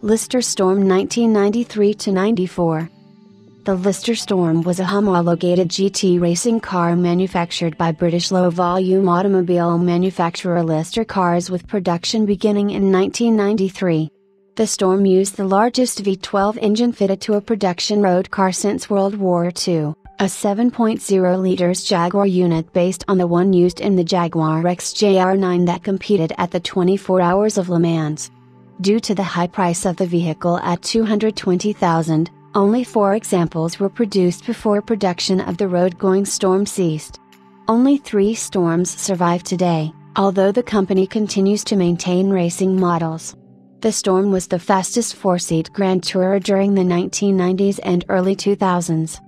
Lister Storm 1993-94. The Lister Storm was a homologated GT racing car manufactured by British low-volume automobile manufacturer Lister Cars with production beginning in 1993. The Storm used the largest V12 engine fitted to a production road car since World War II, a 7.0 liters Jaguar unit based on the one used in the Jaguar XJR9 that competed at the 24 Hours of Le Mans. Due to the high price of the vehicle at $220,000, only 4 examples were produced before production of the road-going Storm ceased. Only 3 Storms survive today, although the company continues to maintain racing models. The Storm was the fastest 4-seat Grand Tourer during the 1990s and early 2000s.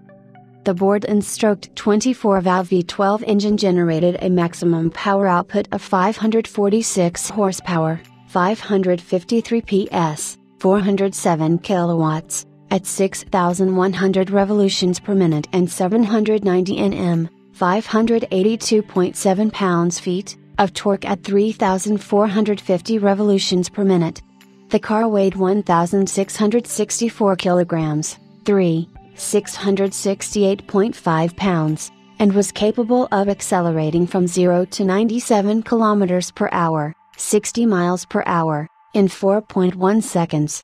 The Borden-stroked 24-valve V12 engine generated a maximum power output of 546 horsepower, 553 PS, 407 kilowatts, at 6,100 revolutions per minute and 790 Nm, 582.7 pounds-feet, of torque at 3,450 revolutions per minute. The car weighed 1,664 kilograms, 668.5 pounds, and was capable of accelerating from 0 to 97 kilometers per hour, 60 miles per hour, in 4.1 seconds.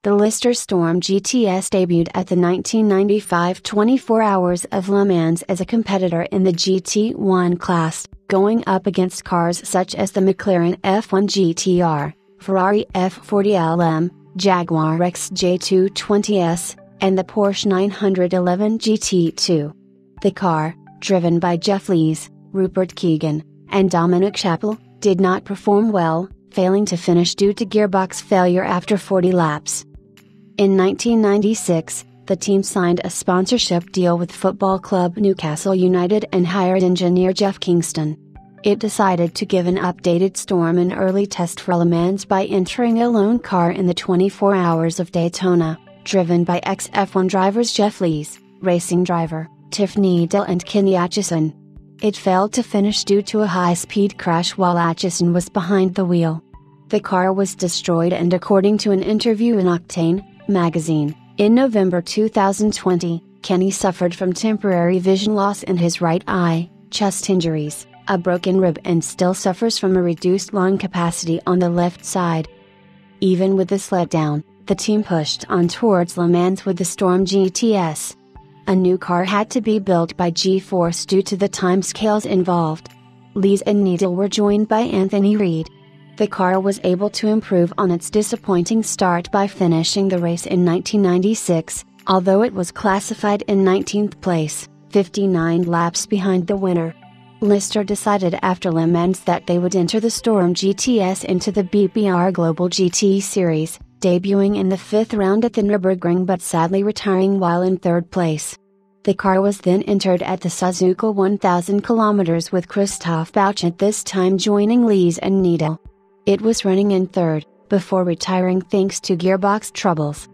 The Lister Storm GTS debuted at the 1995 24 Hours of Le Mans as a competitor in the GT1 class, going up against cars such as the McLaren F1 GTR, Ferrari F40 LM, Jaguar XJ220S, and the Porsche 911 GT2. The car, driven by Jeff Lees, Rupert Keegan, and Dominic Chappell, did not perform well, failing to finish due to gearbox failure after 40 laps. In 1996, the team signed a sponsorship deal with football club Newcastle United and hired engineer Jeff Kingston. It decided to give an updated Storm an early test for Le Mans by entering a lone car in the 24 Hours of Daytona, driven by ex-F1 drivers Jeff Lees, racing driver, Tiff Needell and Kenny Atchison. It failed to finish due to a high-speed crash while Atchison was behind the wheel. The car was destroyed, and according to an interview in Octane magazine, in November 2020, Kenny suffered from temporary vision loss in his right eye, chest injuries, a broken rib, and still suffers from a reduced lung capacity on the left side. Even with this letdown, the team pushed on towards Le Mans with the Storm GTS. A new car had to be built by G-Force due to the timescales involved. Lees and Needle were joined by Anthony Reid. The car was able to improve on its disappointing start by finishing the race in 1996, although it was classified in 19th place, 59 laps behind the winner. Lister decided after Le Mans that they would enter the Storm GTS into the BBR Global GT Series, debuting in the 5th round at the Nürburgring but sadly retiring while in 3rd place. The car was then entered at the Suzuka 1000 km with Christoph Bouchet this time joining Lees and Needle. It was running in 3rd, before retiring thanks to gearbox troubles.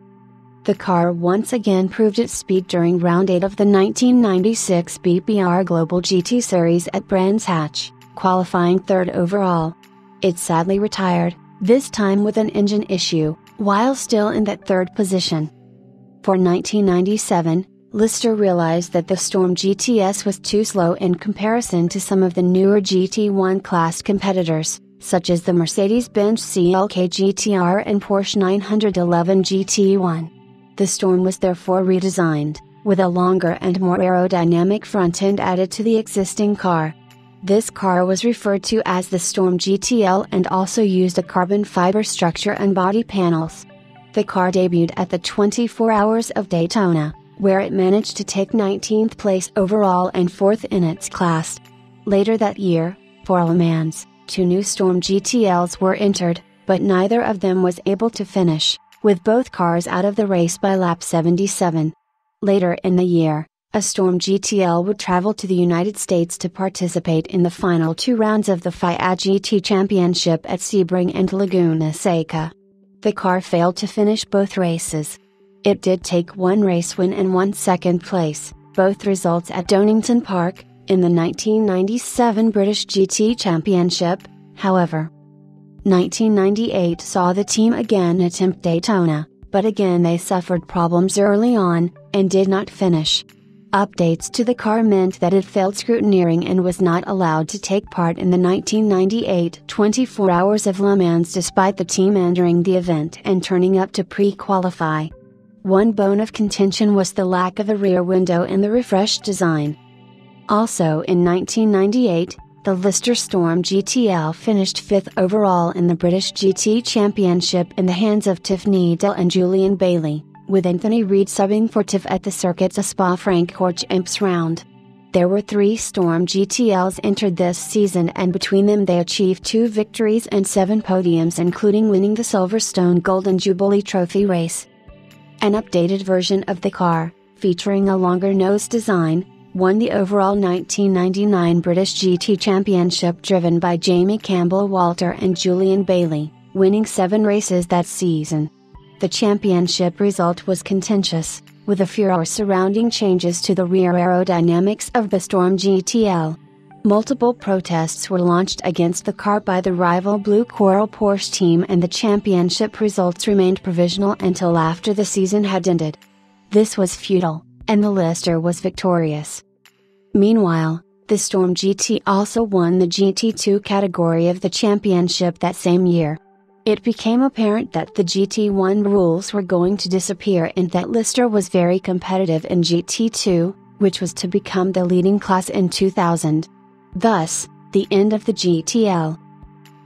The car once again proved its speed during round 8 of the 1996 BBR Global GT Series at Brands Hatch, qualifying 3rd overall. It sadly retired, this time with an engine issue, while still in that 3rd position. For 1997, Lister realized that the Storm GTS was too slow in comparison to some of the newer GT1 class competitors, such as the Mercedes-Benz CLK GTR and Porsche 911 GT1. The Storm was therefore redesigned, with a longer and more aerodynamic front end added to the existing car. This car was referred to as the Storm GTL and also used a carbon fiber structure and body panels. The car debuted at the 24 Hours of Daytona, where it managed to take 19th place overall and 4th in its class. Later that year, for Le Mans, 2 new Storm GTLs were entered, but neither of them was able to finish, with both cars out of the race by lap 77. Later in the year, a Storm GTL would travel to the United States to participate in the final 2 rounds of the FIA GT Championship at Sebring and Laguna Seca. The car failed to finish both races. It did take 1 race win and 1 second place, both results at Donington Park, in the 1997 British GT Championship, however. 1998 saw the team again attempt Daytona, but again they suffered problems early on, and did not finish. Updates to the car meant that it failed scrutineering and was not allowed to take part in the 1998 24 Hours of Le Mans despite the team entering the event and turning up to pre-qualify. One bone of contention was the lack of a rear window in the refreshed design. Also in 1998, the Lister Storm GTL finished 5th overall in the British GT Championship in the hands of Tiff Needell and Julian Bailey, with Anthony Reid subbing for Tiff at the circuit's Spa-Francorchamps round. There were 3 Storm GTLs entered this season, and between them they achieved 2 victories and 7 podiums, including winning the Silverstone Golden Jubilee Trophy race. An updated version of the car, featuring a longer nose design, won the overall 1999 British GT Championship, driven by Jamie Campbell-Walter and Julian Bailey, winning 7 races that season. The championship result was contentious, with a furor surrounding changes to the rear aerodynamics of the Storm GTL. Multiple protests were launched against the car by the rival Blue Coral Porsche team, and the championship results remained provisional until after the season had ended. This was futile, and the Lister was victorious. Meanwhile, the Storm GT also won the GT2 category of the championship that same year. It became apparent that the GT1 rules were going to disappear and that Lister was very competitive in GT2, which was to become the leading class in 2000. Thus, the end of the GTL.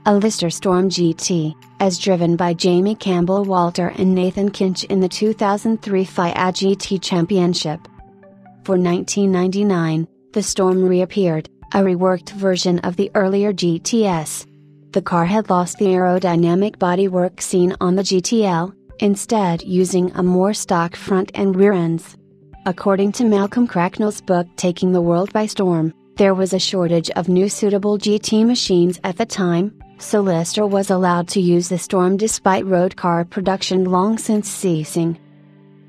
A Lister Storm GT, as driven by Jamie Campbell-Walter and Nathan Kinch in the 2003 FIA GT Championship. For 1999, the Storm reappeared, a reworked version of the earlier GTS. The car had lost the aerodynamic bodywork seen on the GTL, instead using a more stock front and rear ends. According to Malcolm Cracknell's book Taking the World by Storm, there was a shortage of new suitable GT machines at the time, so Lister was allowed to use the Storm despite road car production long since ceasing.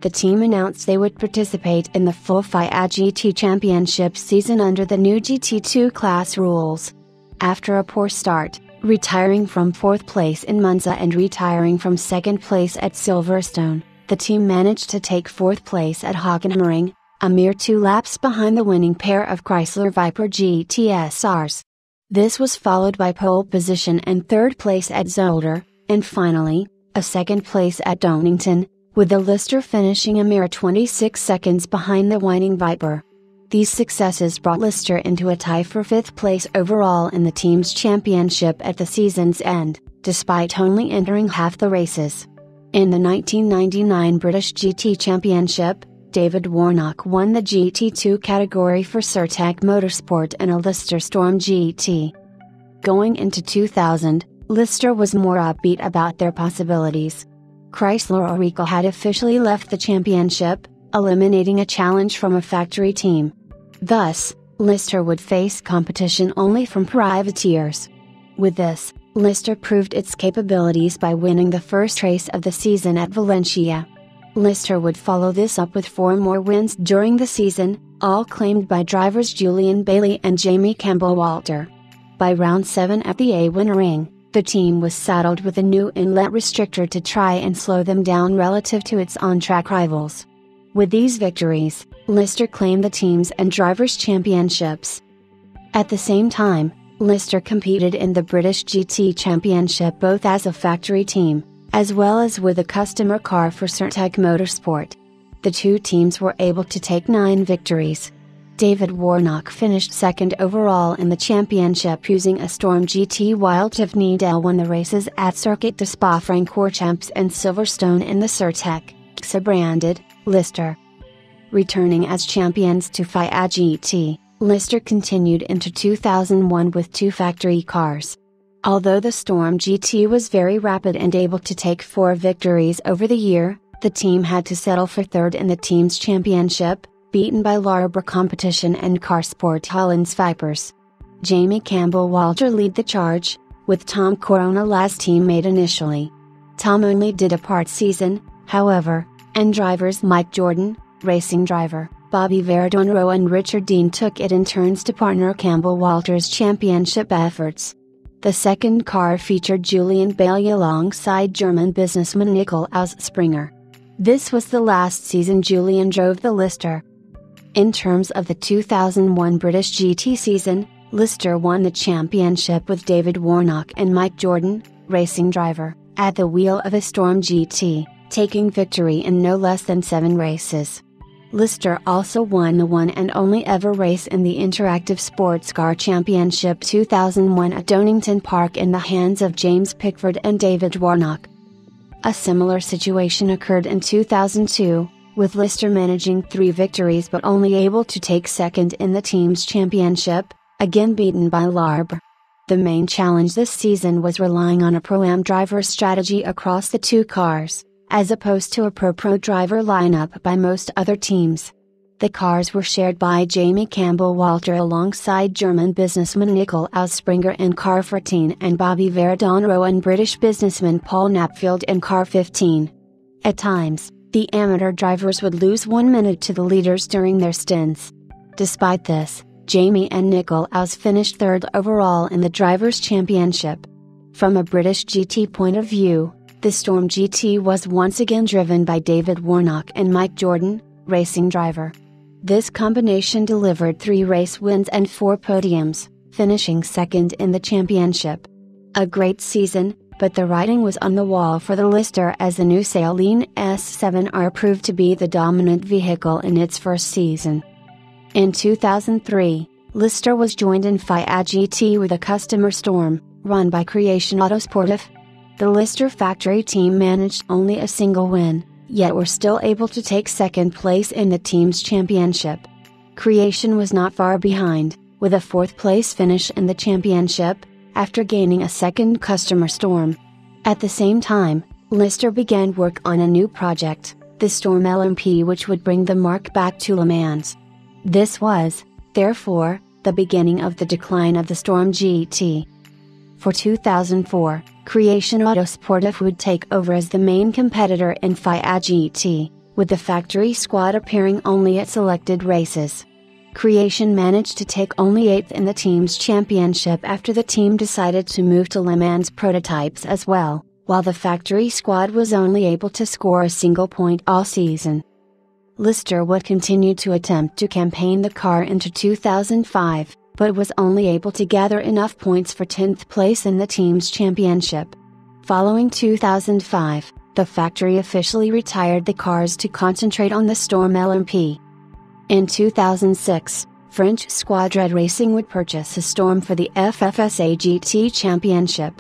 The team announced they would participate in the full FIA GT Championship season under the new GT2 class rules. After a poor start, retiring from 4th place in Monza and retiring from 2nd place at Silverstone, the team managed to take 4th place at Hockenheimring, a mere 2 laps behind the winning pair of Chrysler Viper GTSRs. This was followed by pole position and 3rd place at Zolder, and finally, a 2nd place at Donington, with the Lister finishing a mere 26 seconds behind the winning Viper. These successes brought Lister into a tie for 5th place overall in the team's championship at the season's end, despite only entering half the races. In the 1999 British GT Championship, David Warnock won the GT2 category for Surtec Motorsport and a Lister Storm GT. Going into 2000, Lister was more upbeat about their possibilities. Chrysler Oreca had officially left the championship, eliminating a challenge from a factory team. Thus, Lister would face competition only from privateers. With this, Lister proved its capabilities by winning the first race of the season at Valencia. Lister would follow this up with 4 more wins during the season, all claimed by drivers Julian Bailey and Jamie Campbell-Walter. By round 7 at the A1 Ring, the team was saddled with a new inlet restrictor to try and slow them down relative to its on-track rivals. With these victories, Lister claimed the teams and drivers' championships. At the same time, Lister competed in the British GT Championship both as a factory team, as well as with a customer car for Surtec Motorsport. The 2 teams were able to take 9 victories. David Warnock finished 2nd overall in the championship using a Storm GT, while Tiff Needell won the races at Circuit de Spa-Francorchamps and Silverstone in the Surtec branded Lister. Returning as champions to FIA GT, Lister continued into 2001 with 2 factory cars. Although the Storm GT was very rapid and able to take 4 victories over the year, the team had to settle for 3rd in the team's championship, beaten by Larber Competition and Carsport Holland's Vipers. Jamie Campbell-Walter led the charge, with Tom Coronel as teammate initially. Tom only did a part season, however, and drivers Mike Jordan, racing driver, Bobby Verdonero and Richard Dean took it in turns to partner Campbell-Walter's championship efforts. The second car featured Julian Bailey alongside German businessman Nikolaus Springer. This was the last season Julian drove the Lister. In terms of the 2001 British GT season, Lister won the championship with David Warnock and Mike Jordan, racing driver, at the wheel of a Storm GT, taking victory in no less than 7 races. Lister also won the one and only ever race in the Interactive Sports Car Championship 2001 at Donington Park in the hands of James Pickford and David Warnock. A similar situation occurred in 2002, with Lister managing 3 victories but only able to take second in the team's championship, again beaten by Larb. The main challenge this season was relying on a Pro-Am driver strategy across the 2 cars, as opposed to a Pro driver lineup by most other teams. The cars were shared by Jamie Campbell Walter alongside German businessman Nikolaus Springer in car 14 and Bobby Verdonero and British businessman Paul Knapfield in car 15. At times, the amateur drivers would lose 1 minute to the leaders during their stints. Despite this, Jamie and Nikolaus finished 3rd overall in the Drivers' Championship. From a British GT point of view, the Storm GT was once again driven by David Warnock and Mike Jordan, racing driver. This combination delivered 3 race wins and 4 podiums, finishing 2nd in the championship. A great season, but the writing was on the wall for the Lister as the new Saleen S7R proved to be the dominant vehicle in its first season. In 2003, Lister was joined in FIA GT with a customer Storm, run by Creation Autosportive. The Lister factory team managed only a single win, yet were still able to take 2nd place in the team's championship. Creation was not far behind, with a 4th place finish in the championship, after gaining a 2nd customer Storm. At the same time, Lister began work on a new project, the Storm LMP, which would bring the marque back to Le Mans. This was, therefore, the beginning of the decline of the Storm GT. For 2004, Creation Autosportive would take over as the main competitor in FIA GT, with the factory squad appearing only at selected races. Creation managed to take only 8th in the team's championship after the team decided to move to Le Mans prototypes as well, while the factory squad was only able to score a single point all season. Lister would continue to attempt to campaign the car into 2005, but was only able to gather enough points for 10th place in the team's championship. Following 2005, the factory officially retired the cars to concentrate on the Storm LMP. In 2006, French Squadred Racing would purchase a Storm for the FFSA GT Championship.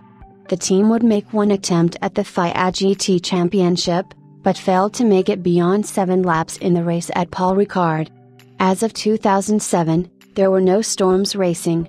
The team would make one attempt at the FIA GT Championship, but failed to make it beyond 7 laps in the race at Paul Ricard. As of 2007, there were no Storms racing,